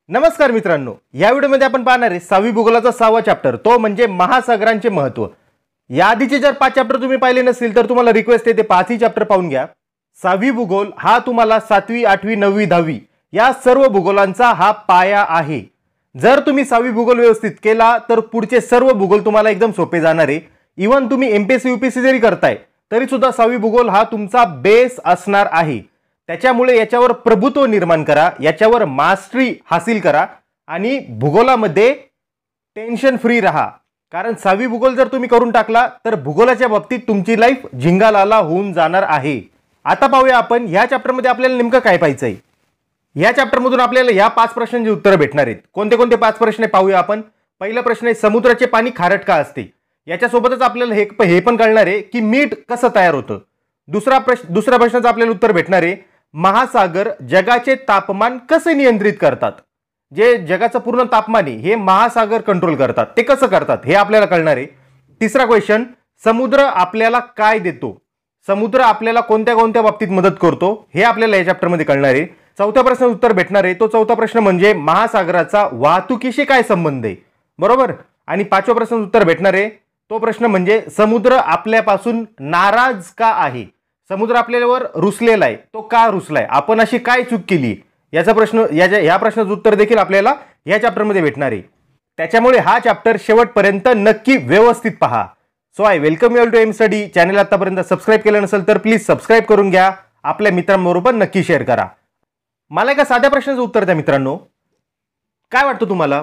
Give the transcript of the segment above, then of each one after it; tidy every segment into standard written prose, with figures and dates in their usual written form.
नमस्कार मित्रांनो, या व्हिडिओमध्ये आपण पाहणार आहे 6वी भूगोलाचा 6वा चॅप्टर, तो म्हणजे महासागरांचे महत्त्व। या आधीचे जर 5 चॅप्टर तुम्ही पाहिले नसतील तर तुम्हाला रिक्वेस्ट आहे ते 5ही चॅप्टर पाहून घ्या। 6वी भूगोल हा तुम्हाला 7वी 8वी 9वी 10वी या सर्व भूगोलांचा हा पाया आहे। जर तुम्ही 6वी भूगोल व्यवस्थित केला तर पुढचे सर्व भूगोल तुम्हाला एकदम सोपे जाणार आहे। इवन तुम्ही एमपीएससी यूपीएससी जरी करताय तरी सुद्धा 6वी भूगोल हा तुमचा बेस असणार आहे। त्याच्यामुळे याच्यावर प्रभुत्व निर्माण करा, याच्यावर मास्टरी हासिल करा आणि भूगोलामध्ये टेन्शन फ्री रहा। कारण 6वी भूगोल जर तुम्ही करून टाकला तर भूगोलाच्या बाबतीत तुमची लाईफ झिंगालाला होऊन जाणार आहे। आता पाहूया आपण या चॅप्टर मध्ये आपल्याला नेमकं काय पाहायचंय। या चॅप्टर मधून आपल्याला या 5 प्रश्नांची उत्तरे भेटणार आहेत। कोणते कोणते 5 प्रश्न पाहूया आपण। पहिला प्रश्न आहे, समुद्राचे पाणी खारट का असते? याच्यासोबतच आपल्याला हे पण कळणार आहे की मीठ कसं तयार होतं। दुसऱ्या प्रश्नाचं आपल्याला उत्तर भेटणार आहे, महासागर जगाचे तापमान कसे नियंत्रित करतात? जे जगाचं पूर्ण तापमान आहे हे महासागर कंट्रोल करतात, ते कसं करतात हे आपल्याला कळणार आहे। तिसरा क्वेश्चन, समुद्र आपल्याला काय देतो? समुद्र आपल्याला कोणत्या कोणत्या बाबतीत मदत करतो हे आपल्याला या चॅप्टर मध्ये कळणार आहे। चौथ्या प्रश्नाचं उत्तर भेटणार आहे, तो चौथा प्रश्न म्हणजे महासागराचा वाहतुकीशी काय संबंध आहे, बरोबर। आणि 5व्या प्रश्नाचं उत्तर भेटणार आहे, तो प्रश्न म्हणजे समुद्र आपल्यापासून नाराज का आहे? समुद्र आपल्यावर रुसलेला आहे, तो का रुसलाय? आपण अशी काय चूक केली? याचा प्रश्न या प्रश्नाचं उत्तर देखील आपल्याला या चॅप्टर मध्ये भेटणार आहे। त्याच्यामुळे हा चॅप्टर शेवटपर्यंत नक्की व्यवस्थित पहा। So I welcome you all to M study. Channel आतापर्यंत सबस्क्राइब केलं नसेल तर प्लीज सबस्क्राइब करून घ्या, आपल्या मित्रांबरोबर नक्की शेअर करा। मला एका साध्या प्रश्नाचं उत्तर द्या मित्रांनो, काय वाटतं तुम्हाला,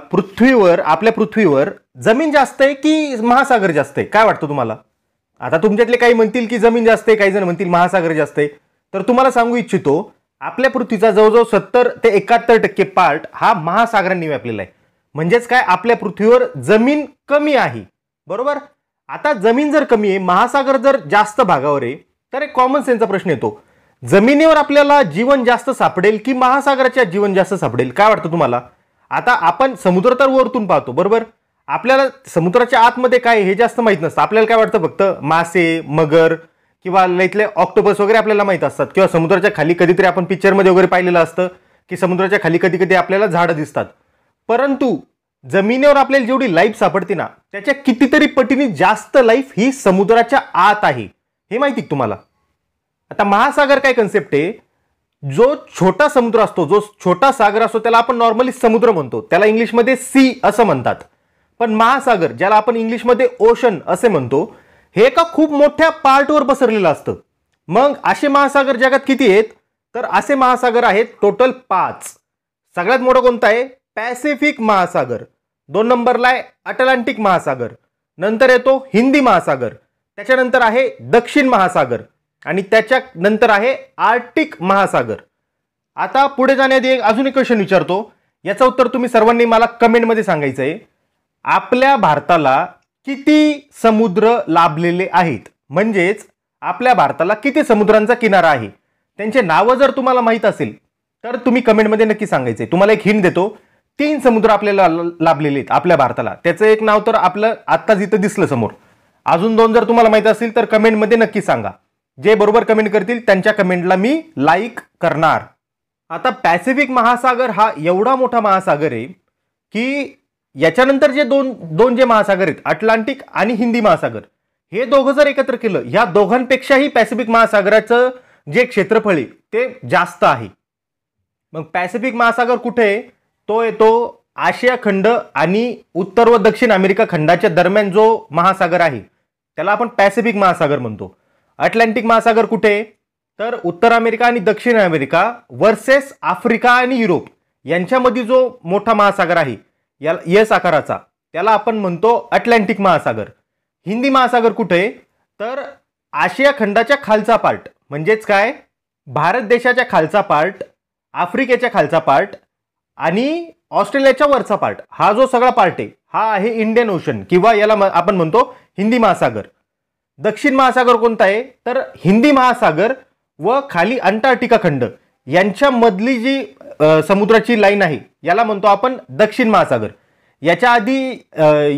आपल्या पृथ्वीवर जमीन जास्त आहे की महासागर जास्त आहे? काय वाटतं तुम्हाला? आता तुमच्यातले काही म्हणतील की जमीन जास्त आहे, काही जण म्हणतील महासागर जास्त आहे। तर तुम्हाला सांगू इच्छितो, आपल्या पृथ्वीचा जवळजवळ 70 ते 71% पार्ट हा महासागरांनी व्यापलेला आहे। म्हणजेच काय, आपल्या पृथ्वीवर जमीन कमी आहे, बरोबर। आता जमीन जर कमी आहे, महासागर जर जास्त भागावर आहे, तर एक कॉमन सेन्सचा प्रश्न येतो, जमिनीवर आपल्याला जीवन जास्त सापडेल की महासागराच्या जीवन जास्त सापडेल? काय वाटतं तुम्हाला? आता आपण समुद्र तर वरतून पाहतो, बरोबर। आपल्याला समुद्राच्या आतमध्ये काय हे जास्त माहित नसतं। आपल्याला काय वाटतं, फक्त मासे, मगर किंवा इथले ऑक्टोपस वगैरे आपल्याला माहित असतात, किंवा समुद्राच्या खाली कधीतरी आपण पिक्चरमध्ये वगैरे पाहिलेलं असतं की समुद्राच्या खाली कधी कधी आपल्याला झाडं दिसतात। परंतु जमिनीवर आपल्याला जेवढी लाईफ सापडते ना, त्याच्या कितीतरी पटीने जास्त लाईफ ही समुद्राच्या आत आहे, हे माहिती तुम्हाला? आता महासागर काय कन्सेप्ट आहे, जो छोटा समुद्र असतो, जो छोटा सागर असतो त्याला आपण नॉर्मली समुद्र म्हणतो, त्याला इंग्लिशमध्ये सी असं म्हणतात। पण महासागर, ज्याला आपण इंग्लिशमध्ये ओशन असे म्हणतो, हे एका खूप मोठ्या पार्टवर पसरलेलं असतं। मग असे महासागर जगात किती आहेत? तर असे महासागर आहेत टोटल 5। सगळ्यात मोठा कोणता आहे? पॅसिफिक महासागर। 2 नंबरला आहे अटलांटिक महासागर, नंतर येतो हिंदी महासागर, त्याच्यानंतर आहे दक्षिण महासागर आणि त्याच्यानंतर आहे आर्टिक महासागर। आता पुढे जाण्याआधी अजून एक क्वेश्चन विचारतो, याचं उत्तर तुम्ही सर्वांनी मला कमेंटमध्ये सांगायचं आहे। आपल्या भारताला किती समुद्र लाभलेले आहेत? म्हणजेच आपल्या भारताला किती समुद्रांचा किनारा आहे? त्यांचे नावं जर तुम्हाला माहित असेल तर तुम्ही कमेंटमध्ये नक्की सांगायचे। तुम्हाला एक हिंट देतो, 3 समुद्र आपल्याला लाभलेले आहेत आपल्या भारताला। त्याचं एक नाव तर आपलं आत्ताच इथं दिसलं समोर। अजून 2 जर तुम्हाला माहित असतील तर कमेंटमध्ये नक्की सांगा। जे बरोबर कमेंट करतील त्यांच्या कमेंटला मी लाईक करणार। आता पॅसिफिक महासागर हा एवढा मोठा महासागर आहे की याच्यानंतर जे दोन जे महासागर आहेत, अटलांटिक आणि हिंदी महासागर, हे दोघं जर एकत्र केलं, या दोघांपेक्षाही पॅसिफिक महासागराचं जे क्षेत्रफळ आहे ते जास्त आहे। मग पॅसिफिक महासागर कुठे आहे? तो येतो आशिया खंड आणि उत्तर व दक्षिण अमेरिका खंडाच्या दरम्यान जो महासागर आहे त्याला आपण पॅसिफिक महासागर म्हणतो। अटलांटिक महासागर कुठे आहे? तर उत्तर अमेरिका आणि दक्षिण अमेरिका वर्सेस आफ्रिका आणि युरोप यांच्यामध्ये जो मोठा महासागर आहे एस आकाराचा, त्याला आपण म्हणतो अटलांटिक महासागर। हिंदी महासागर कुठे आहे? तर आशिया खंडाच्या खालचा पार्ट, म्हणजेच काय, भारत देशाच्या खालचा पार्ट, आफ्रिकेच्या खालचा पार्ट आणि ऑस्ट्रेलियाच्या वरचा पार्ट, हा जो सगळा पार्ट आहे हा आहे इंडियन ओशन किंवा याला आपण म्हणतो हिंदी महासागर। दक्षिण महासागर कोणता आहे? तर हिंदी महासागर व खाली अंटार्क्टिका खंड यांच्या मधली जी समुद्राची लाईन आहे याला म्हणतो आपण दक्षिण महासागर। याच्या आधी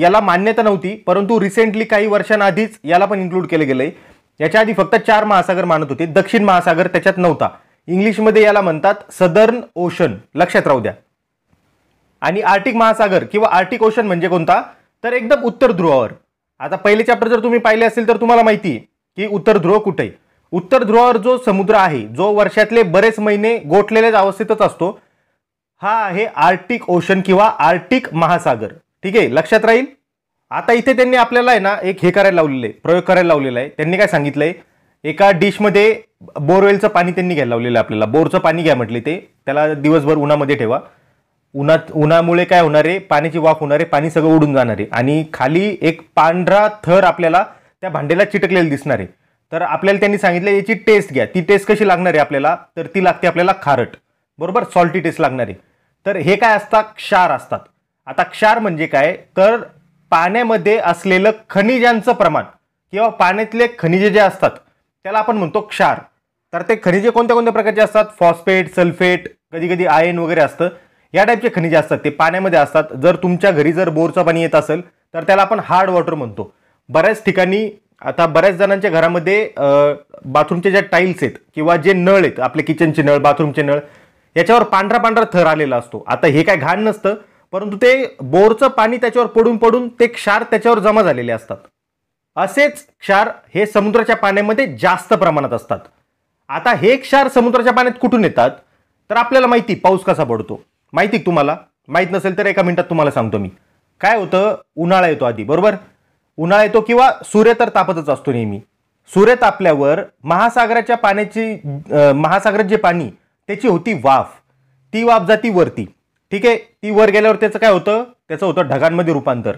याला मान्यता नव्हती, परंतु रिसेंटली काही वर्षांआधीच याला पण इन्क्लूड केलं गेलंय। याच्या आधी फक्त 4 महासागर मानत होते, दक्षिण महासागर त्याच्यात नव्हता। इंग्लिशमध्ये याला म्हणतात सदर्न ओशन, लक्षात राहू द्या। आणि आर्टिक महासागर किंवा आर्टिक ओशन म्हणजे कोणता, तर एकदम उत्तर ध्रुवावर. आता पहिले चॅप्टर जर तुम्ही पाहिले असेल तर तुम्हाला माहिती आहे की उत्तर ध्रुव कुठे आहे. उत्तर ध्रुवावर जो समुद्र आहे, जो वर्षातले बरेच महिने गोठलेल्याच अवस्थेतच असतो, हा आहे आर्टिक ओशन किंवा आर्टिक महासागर. ठीक आहे, लक्षात राहील. आता इथे त्यांनी आपल्याला आहे ना एक हे करायला लावलेलं आहे, प्रयोग करायला लावलेला आहे. त्यांनी काय सांगितलंय, एका डिशमध्ये बोरवेलचं पाणी त्यांनी घ्यायला लावलेलं आहे आपल्याला. बोरचं पाणी घ्या म्हटले ते, त्याला दिवसभर उन्हामध्ये ठेवा. उन्हामुळे काय होणार आहे, पाण्याची वाफ होणार आहे, पाणी सगळं उडून जाणार आहे आणि खाली एक पांढरा थर आपल्याला त्या भांड्याला चिटकलेला दिसणार आहे. तर आपल्याला त्यांनी सांगितलं याची टेस्ट घ्या. ती टेस्ट कशी लागणार आहे आपल्याला, तर ती लागते आपल्याला खारट, बरोबर, सॉल्टी टेस्ट लागणार आहे. तर हे काय असतात, क्षार असतात. आता क्षार म्हणजे काय, तर पाण्यामध्ये असलेलं खनिजांचं प्रमाण किंवा पाण्यातले खनिजे जे असतात त्याला आपण म्हणतो क्षार. तर ते खनिजे कोणत्या कोणत्या प्रकारचे असतात, फॉस्फेट, सल्फेट, कधी कधी आयन वगैरे असतं, या टाईपचे खनिजे असतात, ते पाण्यामध्ये असतात. जर तुमच्या घरी जर बोरचं पाणी येत असेल तर त्याला आपण हार्ड वॉटर म्हणतो. बऱ्याच ठिकाणी आता बऱ्याच जणांच्या घरामध्ये बाथरूमचे ज्या टाईल्स आहेत किंवा जे नळ आहेत, आपले किचनचे नळ, बाथरूमचे नळ, याच्यावर पांढरा पांढरा थर आलेला असतो. आता हे काय घाण नसतं, परंतु ते बोरचं पाणी त्याच्यावर पडून पडून ते क्षार त्याच्यावर जमा झालेले असतात. असेच क्षार हे समुद्राच्या पाण्यामध्ये जास्त प्रमाणात असतात. आता हे क्षार समुद्राच्या पाण्यात कुठून येतात, तर आपल्याला माहिती पाऊस कसा पडतो. माहिती तुम्हाला, माहित नसेल तर एका मिनिटात तुम्हाला सांगतो मी. काय होतं, उन्हाळा येतो आधी, बरोबर, उन्हाळा येतो किंवा सूर्य तर तापतच असतो नेहमी. सूर्य तापल्यावर महासागराच्या पाण्याची महासागरात जे पाणी त्याची होती वाफ, ती वाफ जाती वरती. ठीक आहे, ती वर गेल्यावर त्याचं काय होतं, त्याचं होतं ढगांमध्ये रूपांतर.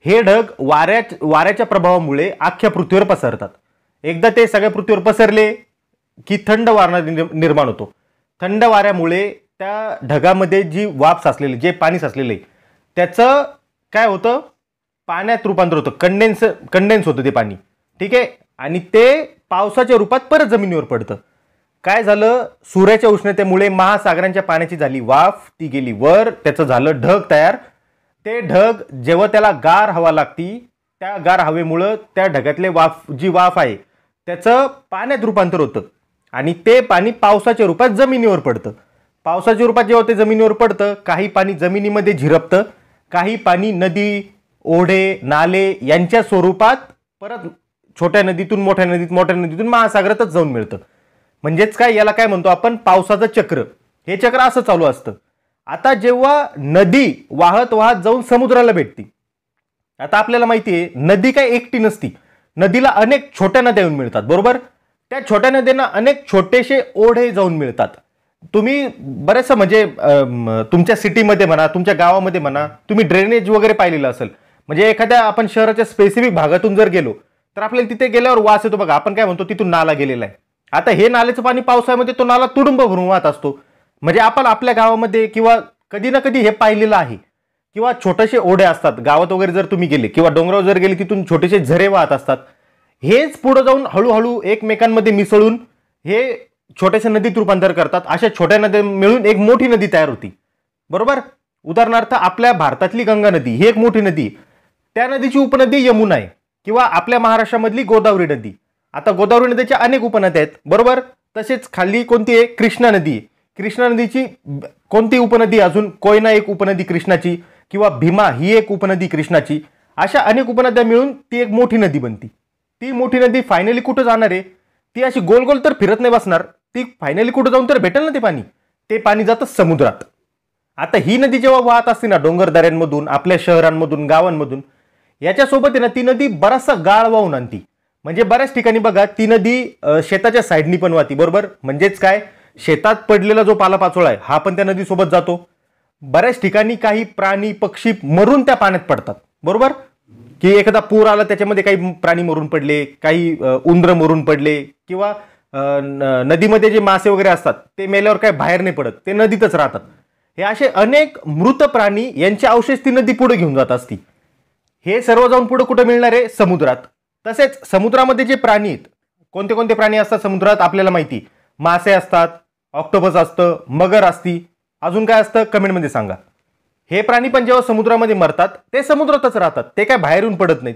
हे ढग वाऱ्याच्या प्रभावामुळे अख्ख्या पृथ्वीवर पसरतात. एकदा ते सगळ्या पृथ्वीवर पसरले की थंड वारा निर्माण होतो. थंड वाऱ्यामुळे त्या ढगामध्ये जी वाफ साचलेली, जे पाणी साचलेलं आहे, त्याचं काय होतं, पाण्यात रूपांतर होतं, कंडेन्स होतं ते पाणी. ठीक आहे, आणि ते पावसाच्या रूपात परत जमिनीवर पडतं. काय झालं, सूर्याच्या उष्णतेमुळे महासागरांच्या पाण्याची झाली वाफ, ती गेली वर, त्याचं झालं ढग तयार. ते ढग जेव्हा त्याला गार हवा लागती, त्या गार हवेमुळं त्या ढगातले जी वाफ आहे त्याचं पाण्यात रूपांतर होतं आणि ते पाणी पावसाच्या रूपात जमिनीवर पडतं. पावसाच्या रूपात जेव्हा ते जमिनीवर पडतं, काही पाणी जमिनीमध्ये झिरपतं, काही पाणी नदी, ओढे, नाले यांच्या स्वरूपात परत छोट्या नदीतून मोठ्या नदीत, मोठ्या नदीतून महासागरातच जाऊन मिळतं. म्हणजेच काय, याला काय म्हणतो आपण, पावसाचं चक्र. हे चक्र असं चालू असतं. आता जेव्हा नदी वाहत वाहत जाऊन समुद्राला भेटती, आता आपल्याला माहिती आहे नदी काय एकटी नसती, नदीला अनेक छोट्या नद्या येऊन मिळतात, बरोबर. त्या छोट्या नद्यांना अनेक छोटेसे ओढे जाऊन मिळतात. तुम्ही बरेचसं म्हणजे तुमच्या सिटीमध्ये म्हणा, तुमच्या गावामध्ये म्हणा, तुम्ही ड्रेनेज वगैरे पाहिलेलं असेल. म्हणजे एखाद्या आपण शहराच्या स्पेसिफिक भागातून जर गेलो तर आपल्याला तिथे गेल्यावर वास येतो बघा, आपण काय म्हणतो, तिथून नाला गेलेला आहे. आता हे नाल्याचं पाणी पावसाळ्यामध्ये तो नाला तुडुंब भरून वाहत असतो. म्हणजे आपण आपल्या गावामध्ये किंवा कधी ना कधी हे पाहिलेलं आहे. किंवा छोटेसे ओढे असतात गावात वगैरे जर तुम्ही गेले किंवा डोंगरावर जर गेले, तिथून छोटेसे झरे वाहत असतात. हेच पुढे जाऊन हळूहळू एकमेकांमध्ये मिसळून हे छोट्याशा नदीत रूपांतर करतात. अशा छोट्या नद्या मिळून एक मोठी नदी तयार होती, बरोबर. उदाहरणार्थ आपल्या भारतातली गंगा नदी ही एक मोठी नदी, त्या नदीची उपनदी यमुना आहे. किंवा आपल्या महाराष्ट्रामधली गोदावरी नदी. आता गोदावरी नदीच्या अनेक उपनद्या आहेत, बरोबर. तसेच खाली कोणती आहे, कृष्णा नदी. कृष्णा नदीची कोणती उपनदी, अजून कोयना एक उपनदी कृष्णाची, किंवा भीमा ही एक उपनदी कृष्णाची. अशा अनेक उपनद्या मिळून ती एक मोठी नदी बनती. ती मोठी नदी फायनली कुठं जाणार आहे, ती अशी गोल गोल तर फिरत नाही बसणार, ती फायनली कुठं जाऊन तर भेटेल ना ते पाणी जातं समुद्रात. आता ही नदी जेव्हा वाहत असते ना डोंगर दऱ्यांमधून, आपल्या शहरांमधून, गावांमधून, याच्यासोबत आहे ना ती नदी बराचसा गाळ वाहून आणती. म्हणजे बऱ्याच ठिकाणी बघा ती नदी शेताच्या साईडनी पण वाहती, बरोबर. म्हणजेच काय, शेतात पडलेला जो पालापाचोळा आहे हा पण त्या नदीसोबत जातो. बऱ्याच ठिकाणी काही प्राणी पक्षी मरून त्या पाण्यात पडतात, बरोबर. की एखादा पूर आला त्याच्यामध्ये काही प्राणी मरून पडले, काही उंदरं मरून पडले, किंवा नदीमध्ये जे मासे वगैरे असतात ते मेल्यावर काय बाहेर नाही पडत, ते नदीतच राहतात. हे असे अनेक मृत प्राणी यांचे अवशेष ती नदी पुढे घेऊन जात असती. हे सर्व जाऊन पुढे कुठे मिळणार आहे, समुद्रात. तसेच समुद्रामध्ये जे प्राणी आहेत, कोणते कोणते प्राणी असतात समुद्रात आपल्याला माहिती, मासे असतात, ऑक्टोपस असतं, मगर असती, अजून काय असतं कमेंटमध्ये सांगा. हे प्राणी पण जेव्हा समुद्रामध्ये मरतात ते समुद्रातच राहतात, ते काय बाहेरून पडत नाहीत.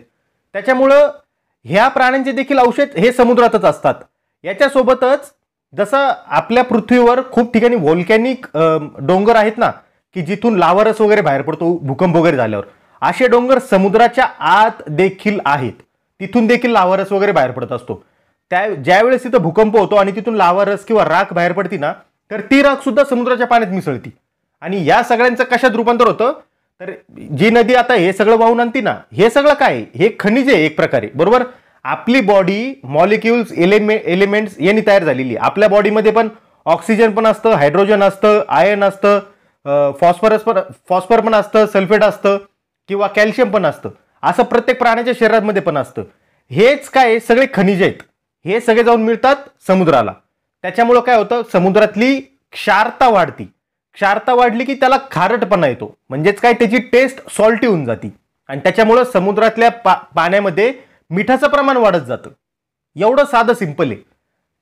त्याच्यामुळं ह्या प्राण्यांचे देखील अवशेष हे समुद्रातच असतात. याच्यासोबतच जसं आपल्या पृथ्वीवर खूप ठिकाणी व्होल्कॅनिक डोंगर आहेत ना, की जिथून लावारस वगैरे बाहेर पडतो भूकंप वगैरे झाल्यावर, असे डोंगर समुद्राच्या आत देखील आहेत, तिथून देखील लावारस वगैरे बाहेर पडत असतो. ज्यावेळेस तिथं भूकंप होतो आणि तिथून लावारस किंवा राख बाहेर पडती ना, तर ती राख सुद्धा समुद्राच्या पाण्यात मिसळती. आणि या सगळ्यांचं कशात रूपांतर होतं, तर जी नदी आता हे सगळं वाहून आणती ना, हे सगळं काय, हे खनिज आहे एक प्रकारे, बरोबर. आपली बॉडी मॉलिक्युल्स एलिमेंट्स यांनी तयार झालेली आहे. आपल्या बॉडीमध्ये पण ऑक्सिजन पण असतं, हायड्रोजन असतं, आयर्न असतं, फॉस्फर पण असतं, सल्फेट असतं किंवा कॅल्शियम पण असतं. असं प्रत्येक प्राण्याच्या शरीरामध्ये पण असतं. हेच काय सगळे खनिज आहेत, हे सगळे जाऊन मिळतात समुद्राला. त्याच्यामुळं काय होतं, समुद्रातली क्षारता वाढती. क्षारता वाढली की त्याला खारटपणा येतो, म्हणजेच काय त्याची टेस्ट सॉल्टी होऊन जाती आणि त्याच्यामुळं समुद्रातल्या पाण्यामध्ये मिठाचं प्रमाण वाढत जातं. एवढं साधं सिंपल आहे.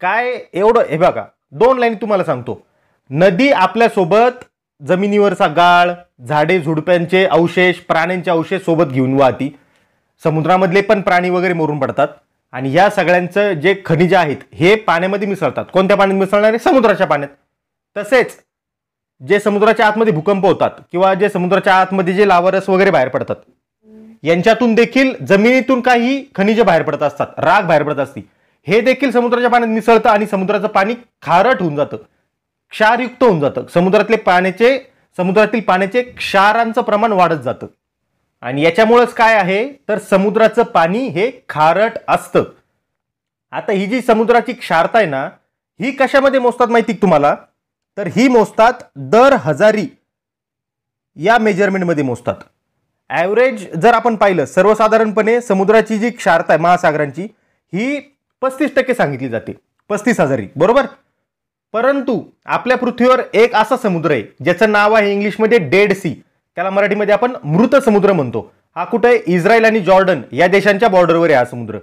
काय एवढं, हे बघा 2 लाईन तुम्हाला सांगतो. नदी आपल्यासोबत जमिनीवरचा गाळ, झाडे झुडप्यांचे अवशेष, प्राण्यांचे अवशेष सोबत घेऊन वाहती. समुद्रामधले पण प्राणी वगैरे मरून पडतात आणि या सगळ्यांचं जे खनिज आहेत हे पाण्यामध्ये मिसळतात. कोणत्या पाण्यात मिसळणार आहे, समुद्राच्या पाण्यात. तसेच जे समुद्राच्या आतमध्ये भूकंप होतात किंवा जे समुद्राच्या आतमध्ये जे लावारस वगैरे बाहेर पडतात, यांच्यातून देखील जमिनीतून काही खनिज बाहेर पडत असतात, राख बाहेर पडत असते. हे देखील समुद्राच्या पाण्यात मिसळतं आणि समुद्राचं पाणी खारट होऊन जातं, क्षारयुक्त होऊन जातं. समुद्रातील पाण्याचे क्षारांचं प्रमाण वाढत जातं आणि याच्यामुळेच काय आहे, तर समुद्राचं पाणी हे खारट असतं. आता ही जी समुद्राची क्षारता आहे ना, ही कशामध्ये मोजतात माहिती तुम्हाला, तर ही मोजतात दर हजारी या मेजरमेंटमध्ये मोजतात. ॲव्हरेज जर आपण पाहिलं, सर्वसाधारणपणे समुद्राची जी क्षारता आहे महासागरांची ही 35% सांगितली जाते, 35,000, बरोबर. परंतु आपल्या पृथ्वीवर एक असा समुद्र आहे ज्याचं नाव आहे इंग्लिशमध्ये डेड सी, त्याला मराठीमध्ये आपण मृत समुद्र म्हणतो. हा कुठे आहे, इस्रायल आणि जॉर्डन या देशांच्या बॉर्डरवर आहे हा समुद्र.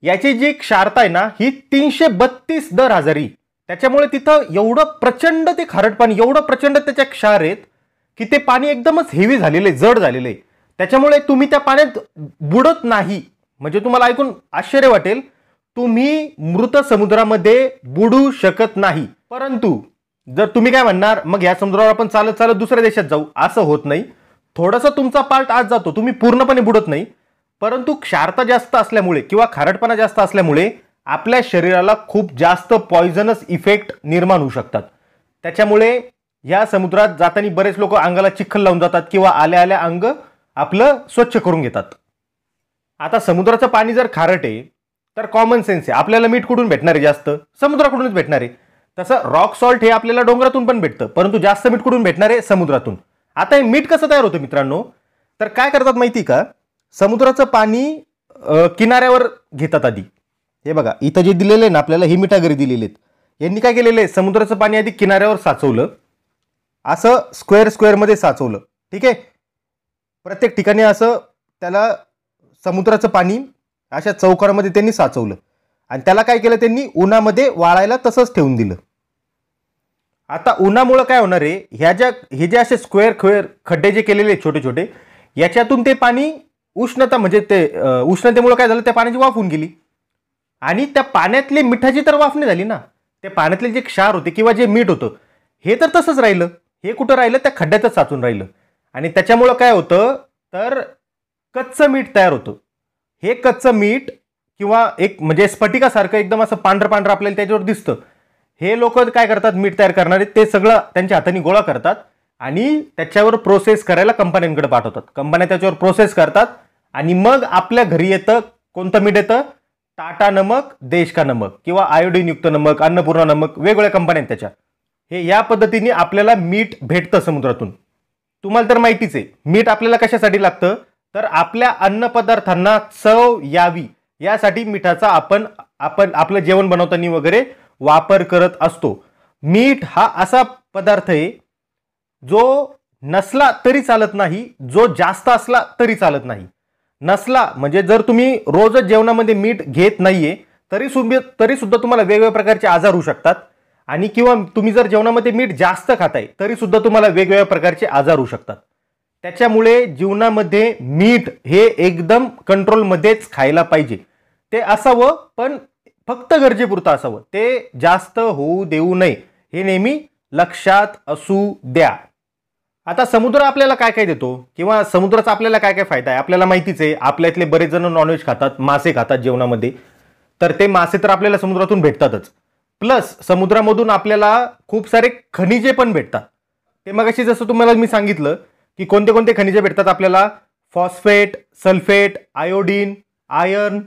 याची जी क्षारता आहे ना, ही 332 दर हजारी. त्याच्यामुळे तिथं एवढं प्रचंड ते खारट पाणी, एवढं प्रचंड त्याच्या क्षार आहेत की ते पाणी एकदमच हेवी झालेलं आहे, जड झालेलं आहे. त्याच्यामुळे तुम्ही त्या पाण्यात बुडत नाही. म्हणजे तुम्हाला ऐकून आश्चर्य वाटेल, तुम्ही मृत समुद्रामध्ये बुडू शकत नाही. परंतु जर तुम्ही काय म्हणणार, मग या समुद्रावर आपण चालत चालत दुसऱ्या देशात जाऊ, असं होत नाही. थोडासा तुमचा पार्ट आज जातो, तुम्ही पूर्णपणे बुडत नाही. परंतु क्षारता जास्त असल्यामुळे किंवा खारटपणा जास्त असल्यामुळे आपल्या शरीराला खूप जास्त पॉइझनस इफेक्ट निर्माण होऊ शकतात. त्याच्यामुळे या समुद्रात जाताना बरेच लोक अंगाला चिखल लावून जातात किंवा आल्या आल्या अंग आपलं स्वच्छ करून घेतात. आता समुद्राचं पाणी जर खारट आहे तर कॉमन सेन्स आहे, आपल्याला मीठ कुठून भेटणार आहे, जास्त समुद्राकडूनच भेटणार आहे. तसं रॉक सॉल्ट हे आपल्याला डोंगरातून पण भेटतं, परंतु जास्त मीठ कुठून भेटणार आहे, समुद्रातून. आता हे मीठ कसं तयार होतं मित्रांनो, तर काय करतात माहिती का, समुद्राचं पाणी किनाऱ्यावर घेतात आधी. हे बघा इथं जे दिलेलं आहे ना आपल्याला, ही मिठागरी दिलेली आहेत. यांनी काय केलेलं आहे, समुद्राचं पाणी आधी किनाऱ्यावर साचवलं, असं स्क्वेअरमध्ये साचवलं, ठीक आहे. प्रत्येक ठिकाणी असं त्याला समुद्राचं पाणी अशा चौकारामध्ये त्यांनी साचवलं आणि त्याला काय केलं, त्यांनी उन्हामध्ये वाळायला तसंच ठेवून दिलं. आता उन्हामुळे काय होणार आहे, हे जे असे स्क्वेअर खड्डे जे केलेले छोटे छोटे, याच्यातून ते पाणी उष्णता, म्हणजे ते उष्णतेमुळे काय झालं, त्या पाण्याची वाफ होऊन गेली आणि त्या पाण्यातली मिठाची तर वाफ नाही झाली ना, त्या पाण्यातले जे क्षार होते किंवा जे मीठ होतं हे तर तसंच राहिलं. हे कुठं राहिलं, त्या खड्ड्यातच साचून राहिलं आणि त्याच्यामुळं काय होतं, तर कच्चं मीठ तयार होतं. हे कच्चं मीठ किंवा एक म्हणजे स्फटिकासारखं एकदम असं पांढरं पांढरं आपल्याला त्याच्यावर दिसतं. हे लोक काय करतात, मीठ तयार करणारे, ते सगळं त्यांच्या हाताने गोळा करतात आणि त्याच्यावर प्रोसेस करायला कंपन्यांकडे पाठवतात. कंपन्या त्याच्यावर प्रोसेस करतात आणि मग आपल्या घरी येतं कोणतं मीठ येतं, टाटा नमक, देश का नमक किंवा आयोडीन युक्त नमक, अन्नपूर्णा नमक, वेगवेगळ्या कंपन्या त्याच्या. हे या पद्धतीने आपल्याला मीठ भेटतं समुद्रातून. तुम्हाला तर माहितीच आहे, मीठ आपल्याला कशासाठी लागतं, तर आपल्या अन्नपदार्थांना चव यावी यासाठी मिठाचा आपण आपलं जेवण बनवताना वगैरे वापर करत असतो. मीठ हा असा पदार्थ आहे जो नसला तरी चालत नाही, जो जास्त असला तरी चालत नाही. नसला म्हणजे जर तुम्ही रोजच जेवणामध्ये मीठ घेत नाहीये तरी सुद्धा तुम्हाला वेगवेगळ्या प्रकारचे आजार होऊ शकतात. आणि किंवा तुम्ही जर जेवणामध्ये मीठ जास्त खाताय तरी सुद्धा तुम्हाला वेगवेगळ्या प्रकारचे आजार होऊ शकतात. त्याच्यामुळे जीवनामध्ये मीठ हे एकदम कंट्रोलमध्येच खायला पाहिजे. ते असावं पण फक्त गरजेपुरतं असावं, ते जास्त होऊ देऊ नये, हे नेहमी लक्षात असू द्या. आता समुद्र आपल्याला काय काय देतो किंवा समुद्राचा आपल्याला काय काय फायदा आहे आपल्याला माहितीच आहे. आपल्यातले बरेच जण नॉनव्हेज खातात, मासे खातात जेवणामध्ये, तर ते मासे तर आपल्याला समुद्रातून भेटतातच. प्लस समुद्रामधून आपल्याला खूप सारे खनिजे पण भेटतात. ते मगाशी जसं तुम्हाला मी सांगितलं की कोणते कोणते खनिजे भेटतात आपल्याला, फॉस्फेट, सल्फेट, आयोडीन, आयर्न,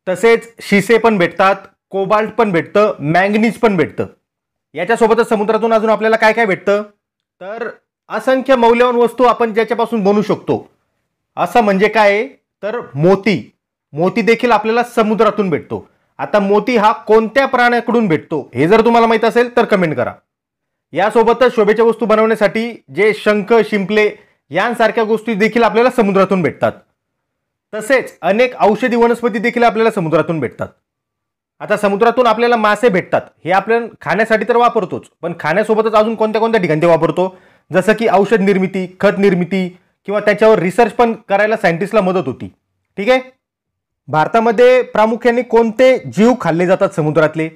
तसेच शिसे पण भेटतात, कोबाल्ट पण भेटतं, मॅंगनीज पण भेटतं. याच्यासोबतच समुद्रातून अजून आपल्याला काय काय भेटतं, तर असंख्य मौल्यवान वस्तू आपण ज्याच्यापासून बनवू शकतो. असं म्हणजे काय, तर मोती देखील आपल्याला समुद्रातून भेटतो. आता मोती हा कोणत्या प्राण्याकडून भेटतो हे जर तुम्हाला माहित असेल तर कमेंट करा. यासोबतच शोभेच्या वस्तू बनवण्यासाठी जे शंख, शिंपले यांसारख्या गोष्टी देखील आपल्याला समुद्रातून भेटतात. तसेच अनेक औषधी वनस्पती देखील आपल्याला समुद्रातून भेटतात. आता समुद्रातून आपल्याला मासे भेटतात, हे आपण खाण्यासाठी तर वापरतोच, पण खाण्यासोबतच अजून कोणत्या कोणत्या ठिकाणी ते वापरतो, जसं की औषध निर्मिती, खत निर्मिती किंवा त्याच्यावर रिसर्च पण करायला सायंटिस्टला मदत होती. ठीक आहे. भारतामध्ये प्रामुख्याने कोणते जीव खाल्ले जातात समुद्रातले,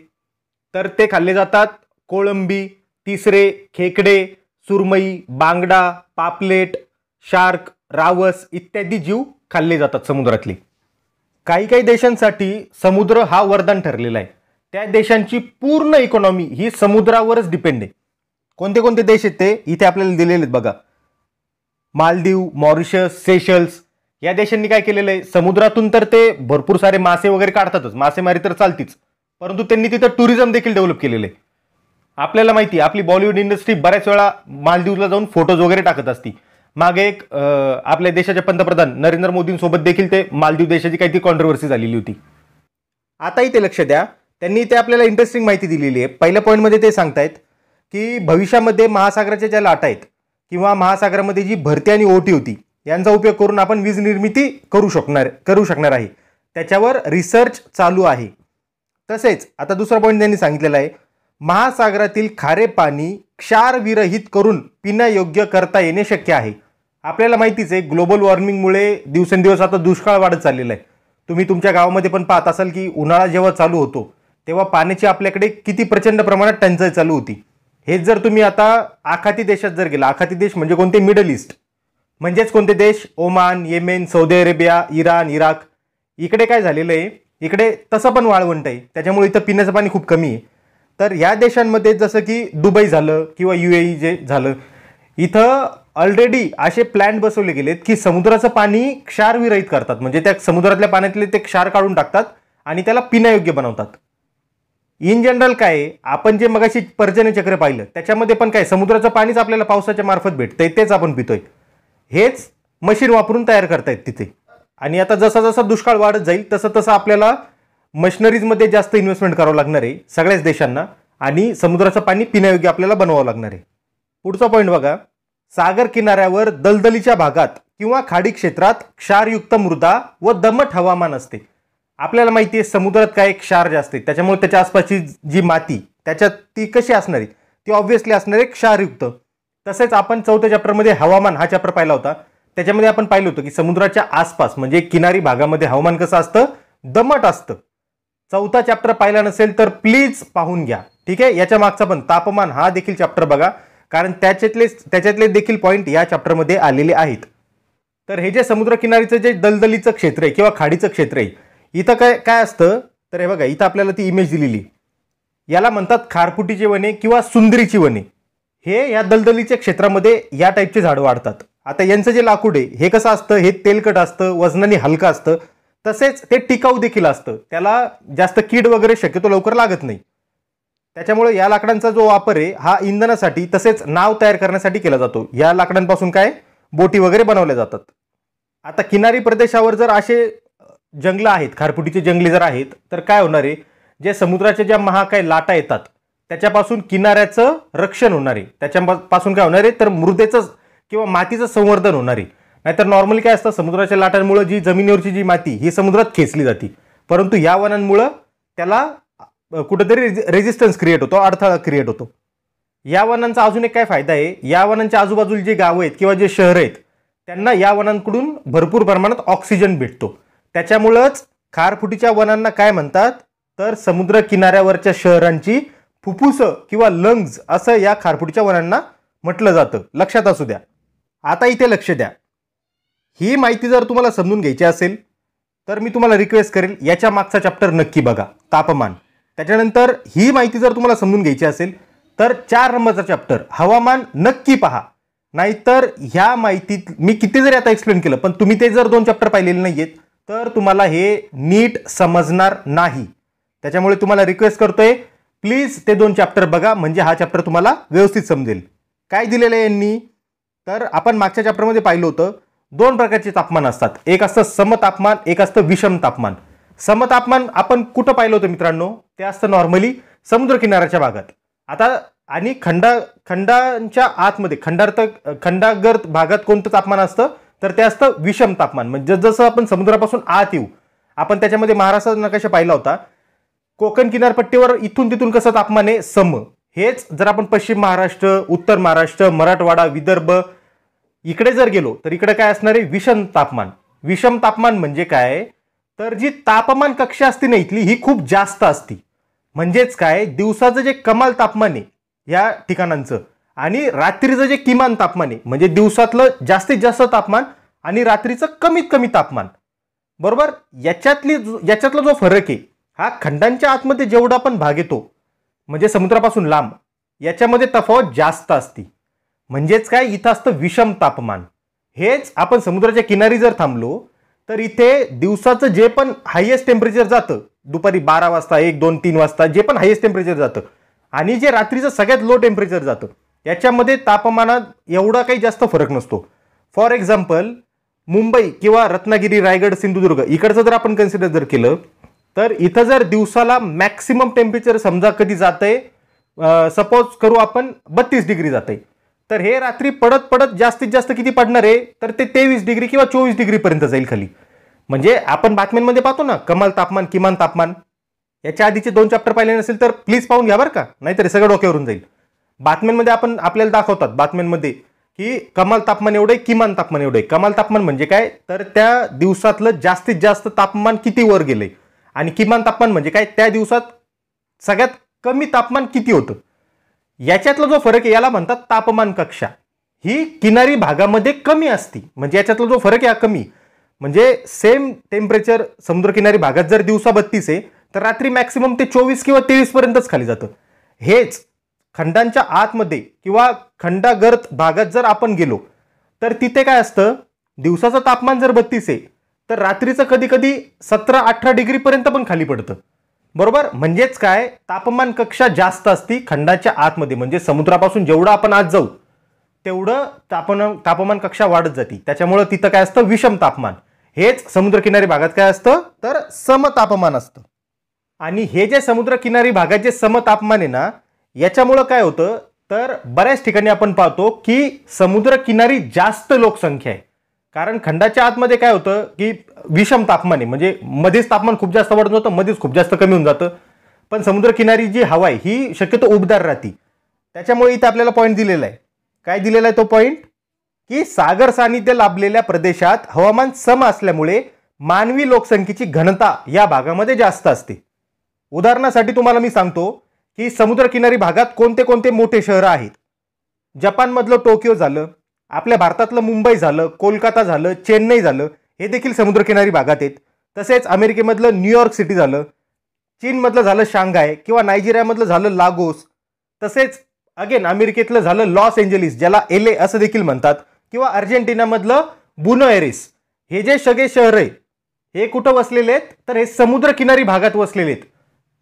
तर ते खाल्ले जातात कोळंबी, तिसरे, खेकडे, सुरमई, बांगडा, पापलेट, शार्क, रावस इत्यादी जीव खाल्ले जातात समुद्रातले. काही काही देशांसाठी समुद्र हा वरदान ठरलेला आहे. त्या देशांची पूर्ण इकॉनॉमी ही समुद्रावरच डिपेंड आहे. कोणते कोणते देश आहेत ते इथे आपल्याला दिलेले आहेत बघा. मालदीव, मॉरिशस, सेशल्स या देशांनी काय केलेलं आहे, समुद्रातून तर ते भरपूर सारे मासे वगैरे काढतातच, मासेमारी तर चालतीच, परंतु त्यांनी तिथं टुरिझम देखील डेव्हलप केलेलं आहे. आपल्याला माहिती आहे आपली बॉलिवूड इंडस्ट्री बऱ्याच वेळा मालदीवला जाऊन फोटोज वगैरे टाकत असती. मागे एक आपल्या देशाचे पंतप्रधान नरेंद्र मोदींसोबत देखील ते मालदीव देशाची काहीतरी कॉन्ट्रोवर्सी झालेली होती. आता इथे लक्ष द्या, त्यांनी इथे आपल्याला इंटरेस्टिंग माहिती दिलेली आहे. पहिल्या पॉईंटमध्ये ते सांगतायत की भविष्यामध्ये महासागराच्या ज्या लाटा आहेत किंवा महासागरामध्ये जी भरती आणि ओटी होती यांचा उपयोग करून आपण वीज निर्मिती करू शकणार आहे. त्याच्यावर रिसर्च चालू आहे. तसेच आता दुसरा पॉईंट त्यांनी सांगितलेला आहे, महासागरातील खारे पाणी क्षार विरहित करून पिण्यायोग्य करता येणे शक्य आहे. आपल्याला माहितीच आहे ग्लोबल वॉर्मिंगमुळे दिवसेंदिवस आता दुष्काळ वाढत चाललेला आहे. तुम्ही तुमच्या गावामध्ये पण पाहत असाल की उन्हाळा जेव्हा चालू होतो तेव्हा पाण्याची आपल्याकडे किती प्रचंड प्रमाणात टंचाई चालू होती. हेच जर तुम्ही आता आखाती देशात जर गेला, आखाती देश म्हणजे कोणते, मिडल ईस्ट म्हणजेच कोणते देश, Oman, Yemen, Saudi Arabia, Iran, Iraq, इकडे काय झालेलं आहे, इकडे तसं पण वाळवंट आहे, त्याच्यामुळे इथं पिण्याचं पाणी खूप कमी आहे. तर या देशांमध्ये जसं की दुबई झालं किंवा UAE जे झालं, इथं ऑलरेडी असे प्लॅन्ट बसवले गेलेत की समुद्राचं पाणी क्षार विरहित करतात, म्हणजे त्या समुद्रातल्या पाण्यातले ते क्षार काढून टाकतात आणि त्याला पिण्यायोग्य बनवतात. इन जनरल काय, आपण जे मगाशी पर्जन्य चक्र पाहिलं त्याच्यामध्ये पण काय समुद्राचं पाणीच आपल्याला पावसाच्या मार्फत भेटतंय, तेच आपण पितोय. हेच मशीन वापरून तयार करतायत तिथे. आणि आता जसा जसा दुष्काळ वाढत जाईल तसं तसं आपल्याला मशिनरीजमध्ये जास्त इन्व्हेस्टमेंट करावं लागणार आहे सगळ्याच देशांना, आणि समुद्राचं पाणी पिण्यायोग्य आपल्याला बनवावं लागणार आहे. पुढचा पॉईंट बघा, सागर किनाऱ्यावर दलदलीच्या भागात किंवा खाडी क्षेत्रात क्षारयुक्त मृदा व दमट हवामान असते. आपल्याला माहिती आहे समुद्रात काय क्षार जास्त आहे, त्याच्यामुळे त्याच्या आसपासची जी माती त्याच्यात ती कशी असणार आहे, ती ऑब्व्हियसली असणार आहे क्षारयुक्त. तसेच आपण 4थ्या चॅप्टरमध्ये हवामान हा चॅप्टर पाहिला होता, त्याच्यामध्ये आपण पाहिलं होतं की समुद्राच्या आसपास म्हणजे किनारी भागामध्ये हवामान कसं असतं, दमट असतं. 4था चॅप्टर पाहिला नसेल तर प्लीज पाहून घ्या. ठीक आहे. याच्या मागचा पण तापमान हा देखील चॅप्टर बघा, कारण त्याच्यातले देखील पॉईंट या चॅप्टरमध्ये आलेले आहेत. तर हे जे समुद्र किनारीचं जे दलदलीचं क्षेत्र आहे किंवा खाडीचं क्षेत्र आहे, इथं काय असतं, तर हे बघा इथं आपल्याला ती इमेज दिलेली, याला म्हणतात खारफुटीची वने किंवा सुंदरीची वने. हे या दलदलीच्या क्षेत्रामध्ये या टाईपचे झाडं वाढतात. आता यांचं जे लाकूड आहे हे कसं असतं, हे तेलकट असतं, वजनाने हलकं असतं, तसेच ते टिकाऊ देखील असतं, त्याला जास्त कीड वगैरे शक्यतो लवकर लागत नाही. त्याच्यामुळे या लाकडांचा जो वापर आहे हा इंधनासाठी तसेच नाव तयार करण्यासाठी केला जातो. या लाकडांपासून काय बोटी वगैरे बनवल्या जातात. आता किनारी प्रदेशावर जर असे जंगलं आहेत, खारफुटीचे जंगले जर आहेत, तर काय होणार आहे, जे समुद्राच्या ज्या महाकाय लाटा येतात त्याच्यापासून किनाऱ्याचं रक्षण होणार आहे. त्याच्यापासून काय होणार आहे, तर मृदेचं किंवा मातीचं संवर्धन होणार आहे. नाहीतर नॉर्मली काय असतं, समुद्राच्या लाटांमुळे जी जमिनीवरची जी माती ही समुद्रात खेचली जाते, परंतु या वनांमुळे त्याला कुठेतरी रेजिस्टन्स क्रिएट होतो, अडथळा क्रिएट होतो. या वनांचा अजून एक काय फायदा आहे, या वनांच्या आजूबाजूला जे गावं आहेत किंवा जे शहर आहेत त्यांना या वनांकडून भरपूर प्रमाणात ऑक्सिजन भेटतो. त्याच्यामुळेच खारफुटीच्या वनांना काय म्हणतात, तर समुद्र किनाऱ्यावरच्या शहरांची फुफ्फुसं किंवा लंग्स असं या खारफुटीच्या वनांना म्हटलं जातं, लक्षात असू द्या. आता इथे लक्ष द्या. ही माहिती जर तुम्हाला समजून घ्यायची असेल तर मी तुम्हाला रिक्वेस्ट करेल याच्या मागचा चॅप्टर नक्की बघा, तापमान. त्याच्यानंतर ही माहिती जर तुम्हाला समजून घ्यायची असेल तर 4 नंबरचा चॅप्टर हवामान नक्की पहा. नाहीतर ह्या माहितीत मी किती जरी आता एक्सप्लेन केलं पण तुम्ही ते जर 2 चॅप्टर पाहिलेले नाहीयेत तर तुम्हाला हे नीट समजणार नाही. त्याच्यामुळे तुम्हाला रिक्वेस्ट करतोय प्लीज ते 2 चॅप्टर बघा, म्हणजे हा चॅप्टर तुम्हाला व्यवस्थित समजेल. काय दिलेलं आहे यांनी, तर आपण मागच्या चॅप्टरमध्ये पाहिलं होतं 2 प्रकारचे तापमान असतात. एक असतं समतापमान, एक असतं विषम तापमान. समतापमान आपण कुठं पाहिलं होतं मित्रांनो, ते असतं नॉर्मली समुद्र किनाऱ्याच्या भागात. आता आणि खंडांच्या आतमध्ये खंडागर्त भागात कोणतं तापमान असतं तर ते असतं विषम तापमान. म्हणजे जसं आपण समुद्रापासून आत येऊ, आपण त्याच्यामध्ये महाराष्ट्राचा नकाशा पाहिला होता, कोकण किनारपट्टीवर इथून तिथून कसं तापमान आहे सम. हेच जर आपण पश्चिम महाराष्ट्र, उत्तर महाराष्ट्र, मराठवाडा, विदर्भ इकडे जर गेलो तर इकडे काय असणार आहे विषम तापमान. विषम तापमान म्हणजे काय, तर जी तापमान कक्षा असते ना इथली ही खूप जास्त असते. म्हणजेच काय, दिवसाचं जे कमाल तापमान आहे या ठिकाणांचं आणि रात्रीचं जे किमान तापमान आहे, म्हणजे दिवसातलं जास्तीत जास्त तापमान आणि रात्रीचं कमीत कमी तापमान, बरोबर. याच्यातला जो फरक आहे हा खंडांच्या आतमध्ये जेवढा पण भाग येतो म्हणजे समुद्रापासून लांब, याच्यामध्ये तफावत जास्त असते. म्हणजेच काय, इथं असतं विषम तापमान. हेच आपण समुद्राच्या किनारी जर थांबलो तर इथे दिवसाचं जे पण हायेस्ट टेम्परेचर जातं दुपारी 12 वाजता, 1, 2, 3 वाजता जे पण हायेस्ट टेम्परेचर जातं आणि जे रात्रीचं सगळ्यात लो टेम्परेचर जातं याच्यामध्ये तापमानात एवढा काही जास्त फरक नसतो. फॉर एक्झाम्पल मुंबई किंवा रत्नागिरी, रायगड, सिंधुदुर्ग इकडचं जर आपण कन्सिडर जर केलं तर इथं जर दिवसाला मॅक्सिमम टेम्परेचर समजा कधी जातंय, सपोज करू आपण 32 डिग्री जातंय, तर हे रात्री पडत पडत जास्तीत जास्त किती पडणार आहे तर ते 23 डिग्री किंवा 24 डिग्री पर्यंत जाईल खाली. म्हणजे आपण बातम्यांमध्ये पाहतो ना कमाल तापमान, किमान तापमान. याच्या आधीचे 2 चॅप्टर पाहिले नसेल तर प्लीज पाहून घ्या बरं का, नाहीतर सगळं डोक्यावरून जाईल. बातम्यांमध्ये आपल्याला दाखवतात बातम्यांमध्ये की कमाल तापमान एवढे, किमान तापमान एवढे. कमाल तापमान म्हणजे काय, तर त्या दिवसातलं जास्तीत जास्त तापमान किती वर गेले, आणि किमान तापमान म्हणजे काय, त्या दिवसात सगळ्यात कमी तापमान किती होतं. याच्यातला जो फरक आहे याला म्हणतात तापमान कक्षा. ही किनारी भागामध्ये कमी असती, म्हणजे याच्यातला जो फरक आहे हा कमी. म्हणजे सेम टेम्परेचर समुद्रकिनारी भागात जर दिवसा 32 आहे तर रात्री मॅक्सिमम ते 24 किंवा 23 पर्यंतच खाली जातं. हेच खंडांच्या आतमध्ये किंवा खंडागर्त भागात जर आपण गेलो तर तिथे काय असतं, दिवसाचं तापमान जर 32 आहे तर रात्रीचं कधी कधी 17-18 डिग्री पर्यंत पण खाली पडतं, बरोबर. म्हणजेच काय, तापमान कक्षा जास्त असती खंडाच्या आतमध्ये. म्हणजे समुद्रापासून जेवढं आपण आत जाऊ तेवढं तापमान कक्षा वाढत जाते. त्याच्यामुळे तिथं काय असतं विषम तापमान. हेच समुद्रकिनारी भागात काय असतं तर समतापमान असतं. आणि हे जे समुद्रकिनारी भागात जे समतापमान आहे ना, याच्यामुळं काय होतं तर बऱ्याच ठिकाणी आपण पाहतो की समुद्रकिनारी जास्त लोकसंख्या आहे. कारण खंडाच्या आतमध्ये काय होतं की विषम तापमान आहे, म्हणजे मध्येच तापमान खूप जास्त वाढत होतं, मध्येच खूप जास्त कमी होऊन जातं. पण समुद्रकिनारी जी हवा आहे ही शक्यतो उबदार राहते. त्याच्यामुळे इथे आपल्याला पॉईंट दिलेला आहे. काय दिलेला आहे तो पॉईंट, की सागर सानिध्य लाभलेल्या प्रदेशात हवामान सम असल्यामुळे मानवी लोकसंख्येची घनता या भागामध्ये जास्त असते. उदाहरणासाठी तुम्हाला मी सांगतो की समुद्रकिनारी भागात कोणते कोणते मोठे शहरं आहेत. जपानमधलं टोकियो झालं, आपल्या भारतातलं मुंबई झालं, कोलकाता झालं, चेन्नई झालं, हे देखील समुद्रकिनारी भागात आहेत. तसेच अमेरिकेमधलं न्यूयॉर्क सिटी झालं, चीनमधलं झालं शांघाय, किंवा नायजेरियामधलं झालं लागोस, तसेच अगेन अमेरिकेतलं झालं लॉस एंजलिस ज्याला LA असं देखील म्हणतात, किंवा अर्जेंटिनामधलं बुनो एरिस. हे जे सगळे शहर आहे हे कुठं वसलेले आहेत तर हे समुद्रकिनारी भागात वसलेले आहेत.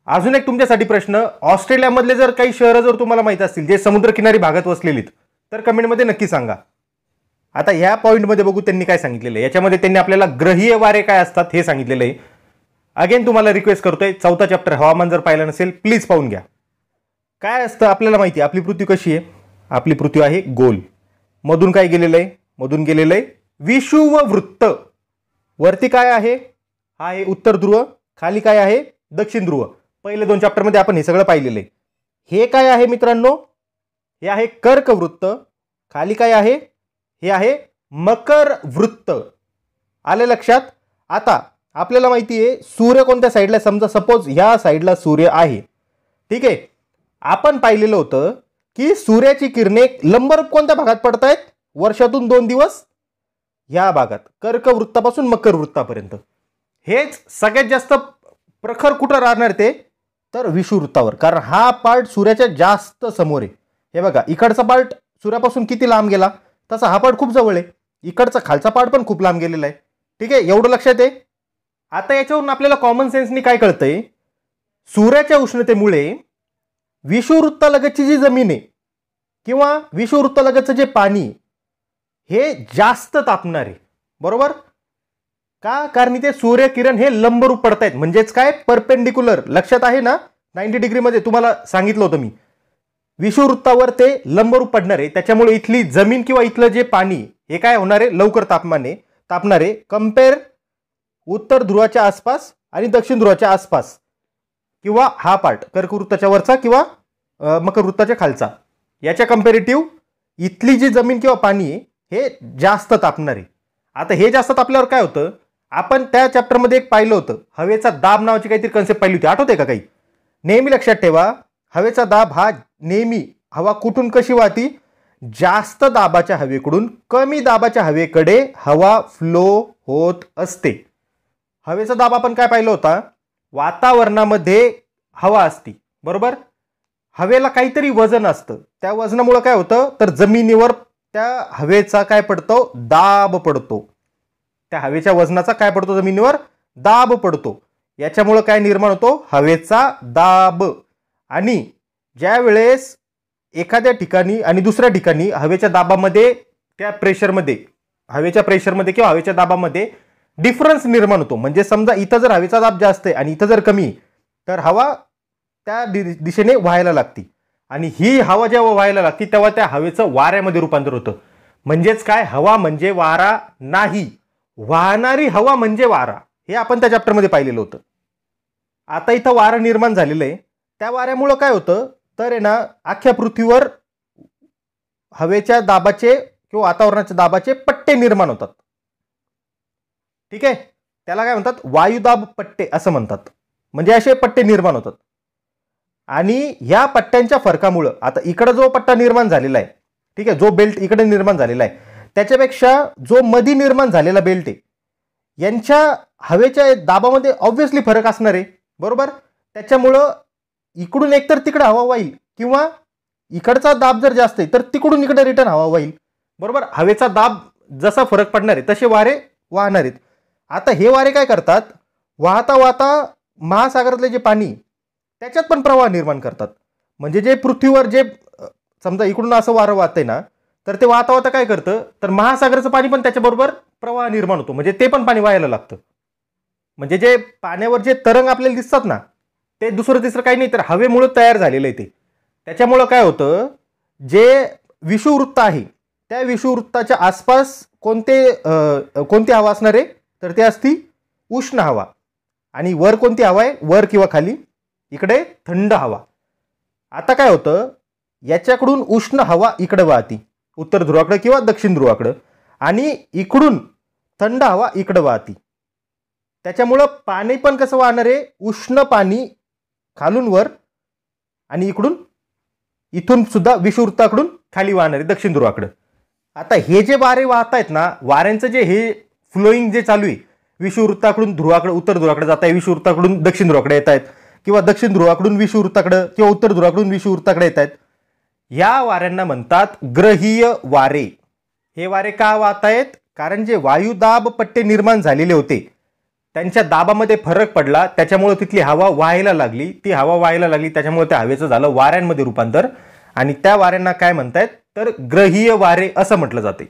अजून एक तुमच्यासाठी प्रश्न, ऑस्ट्रेलियामधले जर काही शहरं जर तुम्हाला माहित असतील जे समुद्रकिनारी भागात वसलेले आहेत तर कमेंटमध्ये नक्की सांगा. आता ह्या पॉईंटमध्ये बघू त्यांनी काय सांगितलेलं आहे. याच्यामध्ये त्यांनी आपल्याला ग्रहीय वारे काय असतात हे सांगितलेलं आहे. अगेन तुम्हाला रिक्वेस्ट करतोय 4था चॅप्टर हवामान जर पाहिलं नसेल प्लीज पाहून घ्या. काय असतं आपल्याला माहिती आहे, आपली पृथ्वी कशी आहे, आपली पृथ्वी आहे गोल. मधून काय गेलेलं आहे, मधून गेलेलं आहे विषुववृत्त. वरती काय आहे, हा आहे उत्तर ध्रुव, खाली काय आहे दक्षिण ध्रुव. पहिले 2 चॅप्टरमध्ये आपण हे सगळं पाहिलेलं आहे. हे काय आहे मित्रांनो, हे आहे कर्कवृत्त. खाली काय आहे, हे आहे मकर वृत्त. आले लक्षात. आता आपल्याला माहिती आहे सूर्य कोणत्या साईडला, समजा सपोज ह्या साईडला सूर्य आहे, ठीक आहे. आपण पाहिलेलं होतं की सूर्याची किरणे लंबरूप कोणत्या भागात पडत आहेत? वर्षातून 2 दिवस या भागात, कर्कवृत्तापासून मकर वृत्तापर्यंत. हेच सगळ्यात जास्त प्रखर कुठं राहणार ते? तर विषुववृत्तावर, कारण हा पार्ट सूर्याच्या जास्त समोर आहे. हे बघा, इकडचा पार्ट सूर्यापासून किती लांब गेला, तसा हा पार्ट खूप जवळ आहे. इकडचा खालचा पार्ट पण खूप लांब गेलेला आहे. ठीक आहे, एवढं लक्षात आहे. आता याच्यावरून आपल्याला कॉमन सेन्सनी काय कळतंय? सूर्याच्या उष्णतेमुळे विषुववृत्तालगतची जी जमीन आहे किंवा विषुववृत्तालगतचं जे पाणी हे जास्त तापणार आहे. बरोबर का? कारण इथे सूर्यकिरण हे लंबरूप पडत आहेत, म्हणजेच काय? परपेंडिक्युलर. लक्षात आहे ना? 90 डिग्रीमध्ये तुम्हाला सांगितलं होतं मी. विषुववृत्तावर ते लंबरूप पडणार आहे, त्याच्यामुळे इथली जमीन किंवा इथलं जे पाणी हे काय होणार आहे? लवकर तापणार आहे कम्पेअर उत्तर ध्रुवाच्या आसपास आणि दक्षिण ध्रुवाच्या आसपास, किंवा हा पार्ट कर्कवृत्ताच्या वरचा किंवा मकर वृत्ताच्या खालचा, याच्या कम्पॅरेटिव्ह इथली जी जमीन किंवा पाणी आहे हे जास्त तापणार आहे. आता हे जास्त तापल्यावर काय होतं? आपण त्या चॅप्टरमध्ये एक पाहिलं होतं, हवेचा दाब नावाची काहीतरी कन्सेप्ट पाहिली होती, आठवते का काही? नेहमी लक्षात ठेवा, हवेचा दाब हा नेहमी हवा कुठून कशी वाहती? जास्त दाबाच्या हवेकडून कमी दाबाच्या हवेकडे हवा फ्लो होत असते. हवेचा दाब आपण काय पाहिलं होता? वातावरणामध्ये हवा असती, बरोबर? हवेला काहीतरी वजन असतं, त्या वजनामुळे काय होतं? तर जमिनीवर त्या हवेचा काय पडतो? दाब पडतो. त्या हवेच्या वजनाचा काय पडतो? जमिनीवर दाब पडतो. याच्यामुळे काय निर्माण होतो? हवेचा दाब. आणि ज्या वेळेस एखाद्या ठिकाणी आणि दुसऱ्या ठिकाणी हवेच्या दाबामध्ये, त्या प्रेशरमध्ये, हवेच्या प्रेशरमध्ये किंवा हवेच्या दाबामध्ये डिफरन्स निर्माण होतो. म्हणजे समजा इथं जर हवेचा दाब जास्त आहे आणि इथं जर कमी, तर हवा त्या दिशेने व्हायला लागती. आणि ही हवा जेव्हा व्हायला लागती तेव्हा त्या हवेचं वाऱ्यामध्ये रूपांतर होतं. म्हणजेच काय? हवा म्हणजे वारा नाही, वाहणारी हवा म्हणजे वारा. हे आपण त्या चॅप्टरमध्ये पाहिलेलं होतं. आता इथं वारं निर्माण झालेलं आहे, त्या वाऱ्यामुळं काय होतं? तर आहे ना, अख्ख्या पृथ्वीवर हवेच्या दाबाचे किंवा वातावरणाच्या दाबाचे पट्टे निर्माण होतात. ठीक आहे, त्याला काय म्हणतात? वायुदाब पट्टे असं म्हणतात. म्हणजे असे पट्टे निर्माण होतात. आणि या पट्ट्यांच्या फरकामुळं आता इकडं जो पट्टा निर्माण झालेला आहे, ठीक आहे, जो बेल्ट इकडे निर्माण झालेला आहे, त्याच्यापेक्षा जो मधी निर्माण झालेला बेल्ट आहे, यांच्या हवेच्या दाबामध्ये ऑब्व्हियसली फरक असणार आहे, बरोबर? त्याच्यामुळं इकडून एकतर तिकडे हवा वाईल, किंवा इकडचा दाब जर जास्त आहे तर तिकडून इकडे रिटर्न हवा वाईल, बरोबर? हवेचा दाब जसा फरक पडणार आहे तसे वारे वाहणार आहेत. आता हे वारे काय करतात? वाहता वाहता महासागरातले जे पाणी त्याच्यात पण प्रवाह निर्माण करतात. म्हणजे जे पृथ्वीवर जे समजा इकडून असं वारं वाहतंय ना, तर ते वाहता वाहता काय करतं? तर महासागराचं पाणी पण त्याच्याबरोबर प्रवाह निर्माण होतो, म्हणजे ते पण पाणी वाहायला लागतं. म्हणजे जे पाण्यावर जे तरंग आपल्याला दिसतात ना, ते दुसरं तिसरं काही नाही तर हवेमुळे तयार झालेलं आहे ते. त्याच्यामुळं काय होतं? जे विषुववृत्त आहे त्या विषुववृत्ताच्या आसपास कोणती हवा असणार आहे? तर ते असती उष्ण हवा. आणि वर कोणती हवा आहे? वर किंवा खाली इकडे थंड हवा. आता काय होतं? याच्याकडून उष्ण हवा इकडे वाहती, उत्तर ध्रुवाकडे किंवा दक्षिण ध्रुवाकडे, आणि इकडून थंड हवा इकडे वाहती. त्याच्यामुळं पाणी पण कसं वाहणार आहे? उष्ण पाणी खालून वर, आणि इथून सुद्धा विषुववृत्ताकडून खाली वाहणार आहे दक्षिण ध्रुवाकडे. आता हे जे वारे वाहत आहेत ना, वाऱ्यांचं जे हे फ्लोईंग जे चालू आहे, विषुववृत्ताकडून ध्रुवाकडे, उत्तर ध्रुवाकडे जात आहे, विषुववृत्ताकडून दक्षिण ध्रुवाकडे येत आहेत, किंवा दक्षिण ध्रुवाकडून विषुववृत्ताकडे किंवा उत्तर ध्रुवाकडून विषुववृत्ताकडे येत आहेत, या वाऱ्यांना म्हणतात ग्रहीय वारे. हे वारे का वाहत आहेत? कारण जे वायुदाब पट्टे निर्माण झालेले होते त्यांच्या दाबामध्ये फरक पडला, त्याच्यामुळे तिथली हवा व्हायला लागली. ती हवा व्हायला लागली त्याच्यामुळे त्या हवेचं झालं वाऱ्यांमध्ये रूपांतर, आणि त्या वाऱ्यांना काय म्हणतायत? तर ग्रहीय वारे असं म्हटलं जाते.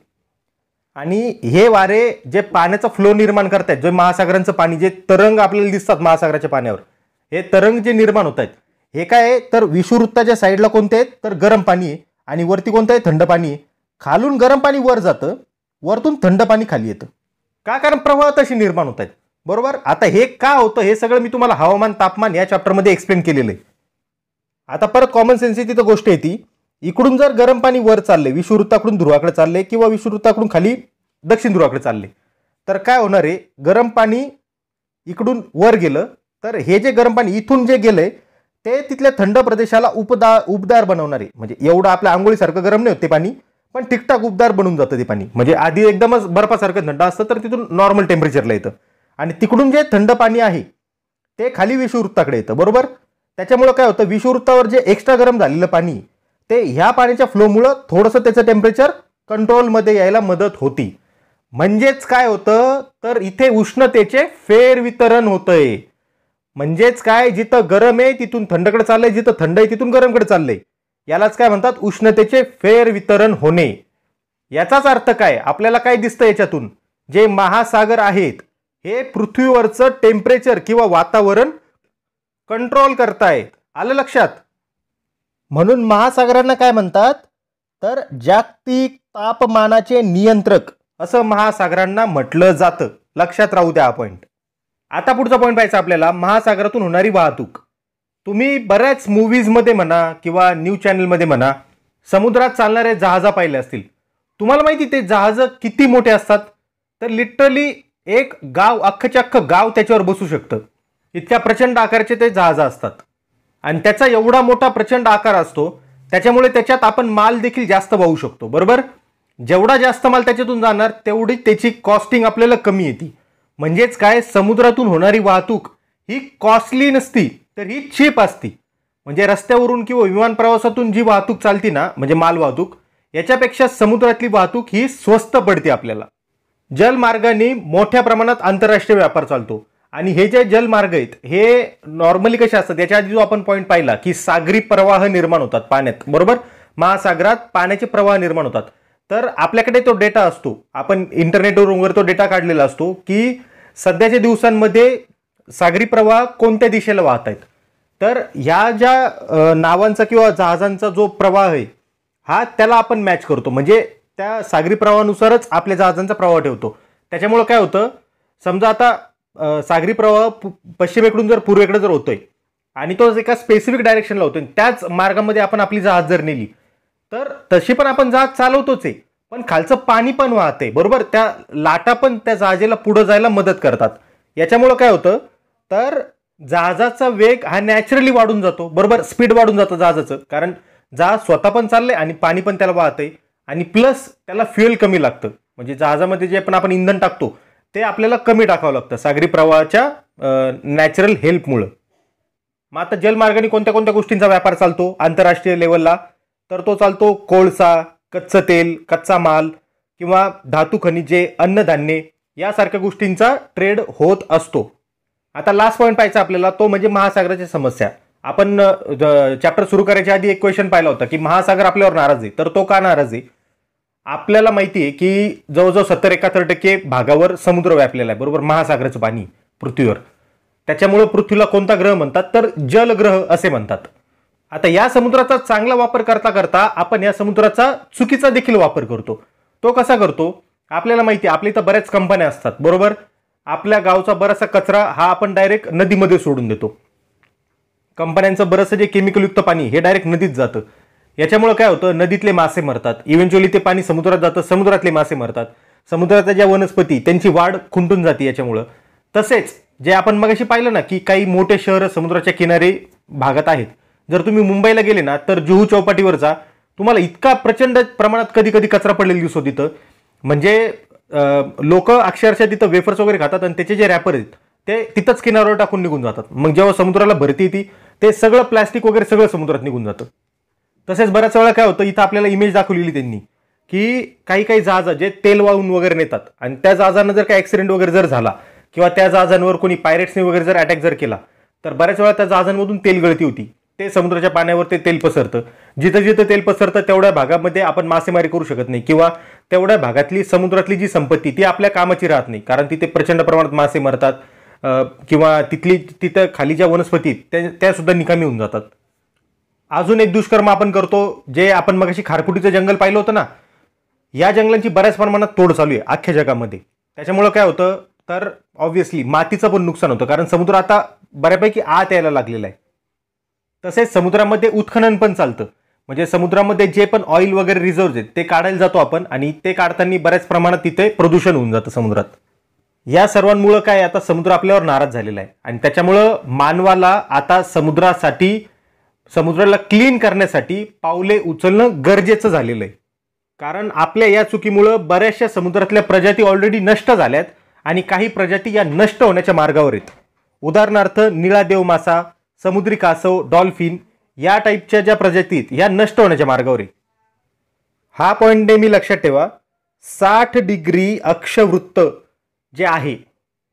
आणि हे वारे जे पाण्याचा फ्लो निर्माण करतायत, जे महासागरांचं पाणी, जे तरंग आपल्याला दिसतात महासागराच्या पाण्यावर, हे तरंग जे निर्माण होत आहेत हे काय आहे? तर विषुववृत्ताच्या साईडला कोणते आहेत? तर गरम पाणी आहे, आणि वरती कोणतं आहे? थंड पाणी आहे. खालून गरम पाणी वर जातं, वरतून थंड पाणी खाली येतं. का? कारण प्रवाह तशी निर्माण होत आहेत, बरोबर? आता हे का होतं हे सगळं मी तुम्हाला हवामान तापमान या चॅप्टरमध्ये एक्सप्लेन केलेलं आहे. आता परत कॉमन सेन्सची तिथं गोष्ट येते, इकडून जर गरम पाणी वर चालले, विषुववृत्ताकडून ध्रुवाकडे चालले किंवा विषुववृत्ताकडून खाली दक्षिण ध्रुवाकडे चालले, तर काय होणार आहे? गरम पाणी इकडून वर गेलं तर हे जे गरम पाणी इथून जे गेलंय ते तिथल्या थंड प्रदेशाला उबदार बनवणारे, म्हणजे एवढं आपल्या आंघोळीसारखं गरम नाही होत ते पाणी, पण ठीकठाक उबदार बनून जातं ते पाणी. म्हणजे आधी एकदमच बर्फासारखं थंड असतं, तर तिथून नॉर्मल टेम्परेचरला येतं आणि तिकडून जे थंड पाणी आहे ते खाली विषुववृत्ताकडे येतं. बरोबर. त्याच्यामुळे काय होतं, विषुववृत्तावर जे एक्स्ट्रा गरम झालेलं पाणी ते ह्या पाण्याच्या फ्लोमुळं थोडंसं त्याचं टेम्परेचर कंट्रोलमध्ये यायला मदत होती. म्हणजेच काय होतं, तर इथे उष्णतेचे फेरवितरण होतंय. म्हणजेच काय, जिथं गरम आहे तिथून थंडकडे चाललंय, जिथं थंड आहे तिथून गरमकडे चाललंय. यालाच काय म्हणतात, उष्णतेचे फेरवितरण होणे. याचाच अर्थ काय, आपल्याला काय दिसतं याच्यातून, जे महासागर आहेत हे पृथ्वीवरचं टेम्परेचर किंवा वातावरण कंट्रोल करतायत. आलं लक्षात. म्हणून महासागरांना काय म्हणतात, तर जागतिक तापमानाचे नियंत्रक असं महासागरांना म्हटलं जातं. लक्षात राहू द्या हा पॉईंट. आता पुढचा पॉईंट पाहायचा आपल्याला, महासागरातून होणारी वाहतूक. तुम्ही बऱ्याच मूव्हीजमध्ये म्हणा किंवा न्यूज चॅनलमध्ये म्हणा, समुद्रात चालणारे जहाज पाहिले असतील. तुम्हाला माहिती ते जहाज किती मोठे असतात, तर लिटरली एक गाव, अख्खच्या अख्खं गाव त्याच्यावर बसू शकतं. इतक्या प्रचंड आकाराचे ते जहाज असतात आणि त्याचा एवढा मोठा प्रचंड आकार असतो, त्याच्यामुळे त्याच्यात आपण माल देखील जास्त वाहू शकतो. बरोबर. जेवढा जास्त माल त्याच्यातून जाणार तेवढी त्याची कॉस्टिंग आपल्याला कमी येते. म्हणजेच काय, समुद्रातून होणारी वाहतूक ही कॉस्टली नसती, तर ही चीप असती. म्हणजे रस्त्यावरून किंवा विमान प्रवासातून जी वाहतूक चालती ना, म्हणजे माल वाहतूक, याच्यापेक्षा समुद्रातली वाहतूक ही स्वस्त पडते आपल्याला. जलमार्गाने मोठ्या प्रमाणात आंतरराष्ट्रीय व्यापार चालतो आणि हे जे जलमार्ग आहेत हे नॉर्मली कसे असतात, याच्या आधी जो आपण पॉईंट पाहिला की सागरी प्रवाह निर्माण होतात पाण्यात. बरोबर. महासागरात पाण्याचे प्रवाह निर्माण होतात. तर आपल्याकडे तो डेटा असतो, आपण इंटरनेटवरून वगैरे तो डेटा काढलेला असतो की सध्याच्या दिवसांमध्ये सागरी प्रवाह कोणत्या दिशेला वाहत आहेत. तर ह्या ज्या नावांचा किंवा जहाजांचा जो प्रवाह आहे हा त्याला आपण मॅच करतो, म्हणजे त्या सागरी प्रवाहानुसारच आपल्या जहाजांचा प्रवाह ठेवतो. त्याच्यामुळे काय होतं, समजा आता सागरी प्रवाह पश्चिमेकडून जर पूर्वेकडे जर होतोय आणि तो एका स्पेसिफिक डायरेक्शनला होतोय, त्याच मार्गामध्ये आपण आपली जहाज जर नेली तर तशी पण आपण जहाज चालवतोच आहे, पण खालचं पाणी पण वाहते. बरोबर. त्या लाटा पण त्या जहाजाला पुढे जायला मदत करतात. याच्यामुळे काय होतं, तर जहाजाचा वेग हा नॅचरली वाढून जातो. बरोबर. स्पीड वाढून जातं जहाजाचं, कारण जहाज स्वतः पण चाललंय आणि पाणी पण त्याला वाहतंय आणि प्लस त्याला फ्युएल कमी लागतं. म्हणजे जहाजामध्ये जे पण आपण इंधन टाकतो ते आपल्याला कमी टाकावं लागतं सागरी प्रवाहाच्या नॅचरल हेल्पमुळं. मग आता जलमार्गाने कोणत्या कोणत्या गोष्टींचा व्यापार चालतो आंतरराष्ट्रीय लेवलला, तर तो चालतो कोळसा, कच्चं तेल, कच्चा माल किंवा धातू खनिजे, अन्नधान्ये यासारख्या गोष्टींचा ट्रेड होत असतो. आता लास्ट पॉईंट पाहायचा आपल्याला, तो म्हणजे महासागराच्या समस्या. आपण चॅप्टर सुरू करायच्या आधी एक क्वेश्चन पाहिला होता की महासागर आपल्यावर नाराज आहे. तर तो का नाराज आहे, आपल्याला माहिती आहे की जवळजवळ 70-71% भागावर समुद्र व्यापलेला आहे. बरोबर. महासागराचं पाणी पृथ्वीवर. त्याच्यामुळे पृथ्वीला कोणता ग्रह म्हणतात, तर जलग्रह असे म्हणतात. आता या समुद्राचा चांगला वापर करता करता आपण या समुद्राचा चुकीचा देखील वापर करतो. तो कसा करतो, आपल्याला माहिती आहे आपल्या इथं बऱ्याच कंपन्या असतात. बरोबर. आपल्या गावचा बराचसा कचरा हा आपण डायरेक्ट नदीमध्ये सोडून देतो. कंपन्यांचं बरंचसं जे केमिकलयुक्त पाणी हे डायरेक्ट नदीत जातं. याच्यामुळे काय होतं, नदीतले मासे मरतात. इव्हेंच्युअली ते पाणी समुद्रात जातं, समुद्रातले मासे मरतात. समुद्राच्या ज्या वनस्पती त्यांची वाढ खुंटून जाते याच्यामुळं. तसेच जे आपण मगाशी पाहिलं ना की काही मोठे शहरं समुद्राच्या किनारे भागात आहेत. जर तुम्ही मुंबईला गेले ना तर जुहू चौपाटीवरचा तुम्हाला इतका प्रचंड प्रमाणात कधी कधी कचरा पडलेला दिसतो तिथं. म्हणजे लोक अक्षरशः तिथं वेफर्स वगैरे खातात आणि त्याचे जे रॅपर आहेत ते तिथंच किनाऱ्यावर टाकून निघून जातात. मग जेव्हा समुद्राला भरती येते ते सगळं प्लॅस्टिक वगैरे सगळं समुद्रात निघून जातं. तसेच बऱ्याच वेळा काय होतं, इथं आपल्याला इमेज दाखवलेली त्यांनी की काही काही जहाज जे तेल वाहून वगैरे नेतात आणि त्या जहाजांना जर काही ऍक्सिडेंट वगैरे जर झाला किंवा त्या जहाजांवर कोणी पायरेट्सने वगैरे जर अटॅक जर केला तर बऱ्याच वेळा त्या जहाजांमधून तेल गळती होती. ते समुद्राच्या पाण्यावर ते तेल पसरतं. जिथं जिथं तेल पसरतं तेवढ्या भागामध्ये आपण मासेमारी करू शकत नाही किंवा तेवढ्या भागातली समुद्रातली जी संपत्ती ती आपल्या कामाची राहत नाही, कारण तिथे प्रचंड प्रमाणात मासे मरतात किंवा तिथं खाली ज्या वनस्पती त्या सुद्धा निकामी होऊन जातात. अजून एक दुष्कर्म आपण करतो, जे आपण मगाशी खारफुटीचं जंगल पाहिलं होतं ना, या जंगलांची बऱ्याच प्रमाणात तोड चालू आहे अख्ख्या जगामध्ये. त्याच्यामुळे काय होतं, तर ऑब्व्हियसली मातीचं पण नुकसान होतं, कारण समुद्र आता बऱ्यापैकी आत यायला लागलेला आहे. तसेच समुद्रामध्ये उत्खनन पण चालतं. म्हणजे समुद्रामध्ये जे पण ऑइल वगैरे रिझर्व्ह आहेत ते काढायला जातो आपण आणि ते काढताना बऱ्याच प्रमाणात तिथे प्रदूषण होऊन जातं समुद्रात. या सर्वांमुळे काय, आता समुद्र आपल्यावर नाराज झालेला आहे आणि त्याच्यामुळं मानवाला आता समुद्रासाठी समुद्राला क्लीन करण्यासाठी पावले उचलणं गरजेचं झालेलं आहे. कारण आपल्या या चुकीमुळे बऱ्याचशा समुद्रातल्या प्रजाती ऑलरेडी नष्ट झाल्यात आणि काही प्रजाती या नष्ट होण्याच्या मार्गावर आहेत. उदाहरणार्थ निळा देव मासा, समुद्री कासव, डॉल्फिन या टाईपच्या ज्या प्रजाती आहेत या नष्ट होण्याच्या मार्गावर आहे. हा पॉईंट नेहमी लक्षात ठेवा. 60 डिग्री अक्षवृत्त जे आहे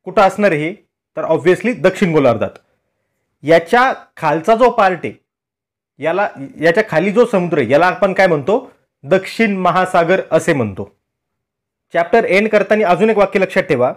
कुठं असणार हे, तर ऑब्व्हियसली दक्षिण गोलार्धात. याच्या खालचा जो पार्ट आहे याच्या खाली जो समुद्र आहे याला आपण काय म्हणतो, दक्षिण महासागर असे म्हणतो. चॅप्टर एंड करताना अजून एक वाक्य लक्षात ठेवा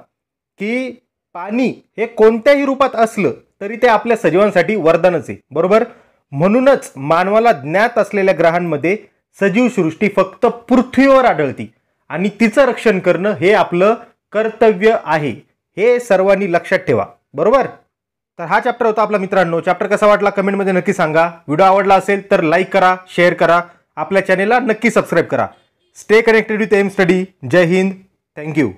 की पाणी हे कोणत्याही रूपात असलं तरी ते आपल्या सजीवांसाठी वरदानच आहे, बरोबर. म्हणूनच मानवाला ज्ञात असलेल्या ग्रहांमध्ये सजीव सृष्टी फक्त पृथ्वीवर आढळती आणि तिचं रक्षण करणं हे आपलं कर्तव्य आहे, हे सर्वांनी लक्षात ठेवा, बरोबर. तर हा चॅप्टर होता आपला मित्रांनो. चॅप्टर कसा वाटला कमेंटमध्ये नक्की सांगा. व्हिडिओ आवडला असेल तर लाईक करा, शेअर करा, आपल्या चॅनेलला नक्की सबस्क्राईब करा. Stay connected with M study. जय हिंद. थँक्यू.